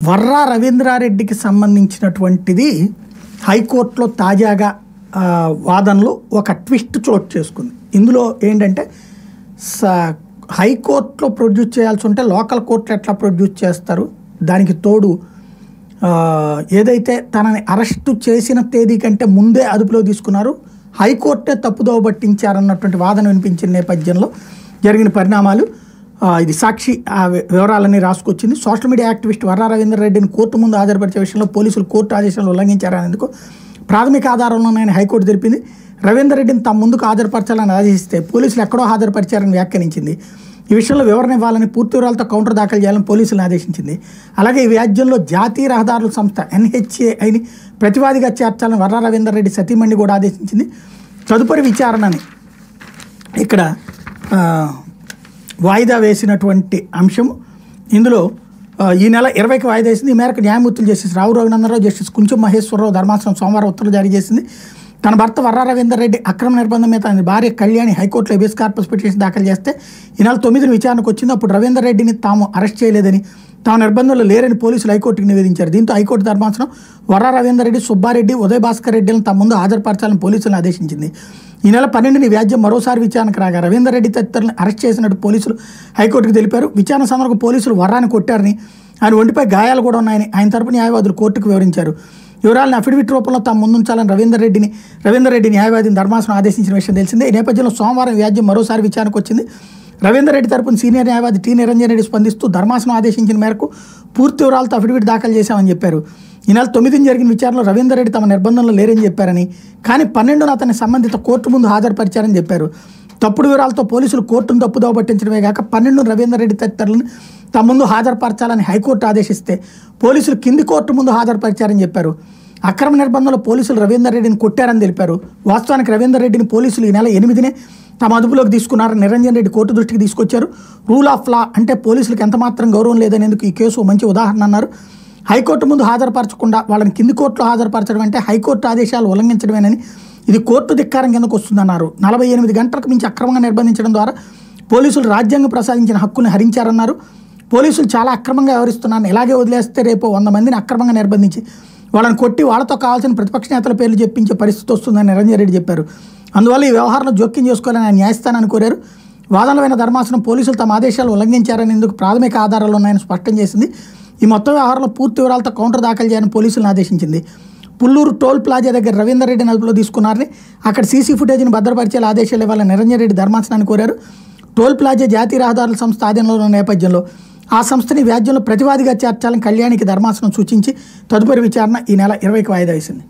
వర్రా రవీంద్రారెడ్డికి సంబంధించినటువంటిది హైకోర్టులో తాజాగా వాదనలు ఒక ట్విస్ట్ చోటు చేసుకుంది. ఇందులో ఏంటంటే హైకోర్టులో ప్రొడ్యూస్ చేయాల్సి ఉంటే లోకల్ కోర్టులు ఎట్లా ప్రొడ్యూస్ చేస్తారు, దానికి తోడు ఏదైతే తనని అరెస్టు చేసిన తేదీ కంటే ముందే అదుపులో తీసుకున్నారు, హైకోర్టే తప్పుదోవ పట్టించారన్నటువంటి వాదన వినిపించిన నేపథ్యంలో జరిగిన పరిణామాలు. ఇది సాక్షి ఆ వివరాలన్నీ రాసుకొచ్చింది. సోషల్ మీడియా యాక్టివిస్ట్ వర్రా రవీంద్రారెడ్డిని కోర్టు ముందు హాజరుపరిచే విషయంలో పోలీసులు కోర్టు ఆదేశాలను ఉల్లంఘించారనేందుకు ప్రాథమిక ఆధారంలోనే హైకోర్టు తెలిపింది. రవీంద్రారెడ్డిని తమ ముందుకు హాజరుపరచాలని ఆదేశిస్తే పోలీసులు ఎక్కడో హాజరుపరిచారని వ్యాఖ్యానించింది. ఈ విషయంలో వివరణ ఇవ్వాలని, పూర్తి వివరాలతో కౌంటర్ దాఖలు చేయాలని పోలీసులను ఆదేశించింది. అలాగే ఈ వ్యాజ్యంలో జాతీయ రహదారుల సంస్థ NHAIని ప్రతివాదిగా చేర్చాలని వర్రా రవీంద్రారెడ్డి సతీమణిని కూడా ఆదేశించింది. తదుపరి విచారణని ఇక్కడ వాయిదా వేసినటువంటి అంశం. ఇందులో ఈ నెల 20కి వాయిదా వేసింది. ఈ మేరకు న్యాయమూర్తులు జస్టిస్ రావు రఘునందనరావు, జస్టిస్ కుంచెం మహేశ్వరరావు ధర్మాసనం సోమవారం ఉత్తర్వులు జారీ చేసింది. తన భర్త వర్రా రవీంద్రారెడ్డి అక్రమ నిర్బంధం మీద తన భార్య కళ్యాణి హైకోర్టులో హెబియస్ కార్పస్ పిటిషన్ దాఖలు చేస్తే ఈ నెల 9న విచారణకు వచ్చింది. అప్పుడు రవీంద్రారెడ్డిని తాము అరెస్ట్ చేయలేదని, తాము నిర్బంధంలో లేరని పోలీసులు హైకోర్టుకు నివేదించారు. దీంతో హైకోర్టు ధర్మాసనం వర్రా రవీంద్రారెడ్డి, సుబ్బారెడ్డి, ఉదయ్ భాస్కర్ రెడ్డిలను తమ ముందు హాజరుపరచాలని పోలీసులను ఆదేశించింది. ఈ నెల 12ని వ్యాజ్యం మరోసారి విచారణకు రాగా రవీంద్రారెడ్డి తదితరులను అరెస్ట్ చేసినట్టు పోలీసులు హైకోర్టుకు తెలిపారు. విచారణ సందర్భంగా పోలీసులు వర్రాని కొట్టారని, ఆయన ఒంటిపై గాయాలు కూడా ఉన్నాయని ఆయన తరపు న్యాయవాదులు కోర్టుకు వివరించారు. వివరాలను అఫిడవిట్ రూపంలో తాము ముందుంచాలని రవీంద్రారెడ్డి న్యాయవాదిని ధర్మాసనం ఆదేశించిన విషయం తెలిసిందే. ఈ నేపథ్యంలో సోమవారం వ్యాజ్యం మరోసారి విచారణకు వచ్చింది. రవీంద్రారెడ్డి తరపున సీనియర్ న్యాయవాది టి నిరంజన్ రెడ్డి స్పందిస్తూ ధర్మాసనం ఆదేశించిన మేరకు పూర్తి వివరాలతో అఫిడవిట్ దాఖలు చేశామని చెప్పారు. ఈ నెల 9న జరిగిన విచారణలో రవీంద్రారెడ్డి తమ నిర్బంధంలో లేరని చెప్పారని, కానీ 12న అతన్ని సంబంధిత కోర్టు ముందు హాజరుపరిచారని చెప్పారు. తప్పుడు వివరాలతో పోలీసులు కోర్టును తప్పుదోవ పట్టించడమే కాక 12న రవీంద్రారెడ్డి తదితరులను తమ ముందు హాజరుపరచాలని హైకోర్టు ఆదేశిస్తే పోలీసులు కింది కోర్టు ముందు హాజరుపరిచారని చెప్పారు. అక్రమ నిర్బంధంలో పోలీసులు రవీంద్రారెడ్డిని కొట్టారని తెలిపారు. వాస్తవానికి రవీంద్రారెడ్డిని పోలీసులు ఈ నెల 8నే తమ అదుపులోకి తీసుకున్నారని నిరంజన్ రెడ్డి కోర్టు దృష్టికి తీసుకొచ్చారు. రూల్ ఆఫ్ లా అంటే పోలీసులకు ఎంతమాత్రం గౌరవం లేదనేందుకు ఈ కేసు మంచి ఉదాహరణ అన్నారు. హైకోర్టు ముందు హాజరుపరచకుండా వాళ్ళని కింది కోర్టులో హాజరుపరచడం అంటే హైకోర్టు ఆదేశాలు ఉల్లంఘించడమేనని, ఇది కోర్టు ధిక్కారం కిందకు వస్తుందన్నారు. 48 గంటలకు మించి అక్రమంగా నిర్బంధించడం ద్వారా పోలీసులు రాజ్యాంగం ప్రసాదించిన హక్కును హరించారన్నారు. పోలీసులు చాలా అక్రమంగా వ్యవహరిస్తున్నారని, ఇలాగే వదిలేస్తే రేపు 100 మందిని అక్రమంగా నిర్బంధించి వాళ్ళని కొట్టి వాళ్ళతో కావాల్సిన ప్రతిపక్ష నేతల పేర్లు చెప్పించే పరిస్థితి వస్తుందని నిరంజన్ రెడ్డి చెప్పారు. అందువల్ల ఈ వ్యవహారంలో జోక్యం చేసుకోవాలని ఆయన న్యాయస్థానాన్ని కోరారు. వాదనలైన ధర్మాసనం పోలీసులు తమ ఆదేశాలు ఉల్లంఘించారనేందుకు ప్రాథమిక ఆధారాలు ఉన్నాయని స్పష్టం చేసింది. ఈ మొత్తం వ్యవహారంలో పూర్తి వివరాలతో కౌంటర్ దాఖలు చేయాలని పోలీసులను ఆదేశించింది. పుల్లూరు టోల్ ప్లాజా దగ్గర రవీంద్రారెడ్డిని అదుపులో తీసుకున్నారని, అక్కడ సీసీ ఫుటేజ్ని భద్రపరిచేలా ఆదేశాలు ఇవ్వాలని నిరంజన్ రెడ్డి ధర్మాసనాన్ని కోరారు. టోల్ ప్లాజా జాతీయ రహదారుల సంస్థ ఆధీనంలో ఉన్న నేపథ్యంలో ఆ సంస్థని వ్యాజ్యంలో ప్రతివాదిగా చేర్చాలని కళ్యాణికి ధర్మాసనం సూచించి తదుపరి విచారణ ఈ నెల 20కి వాయిదా వేసింది.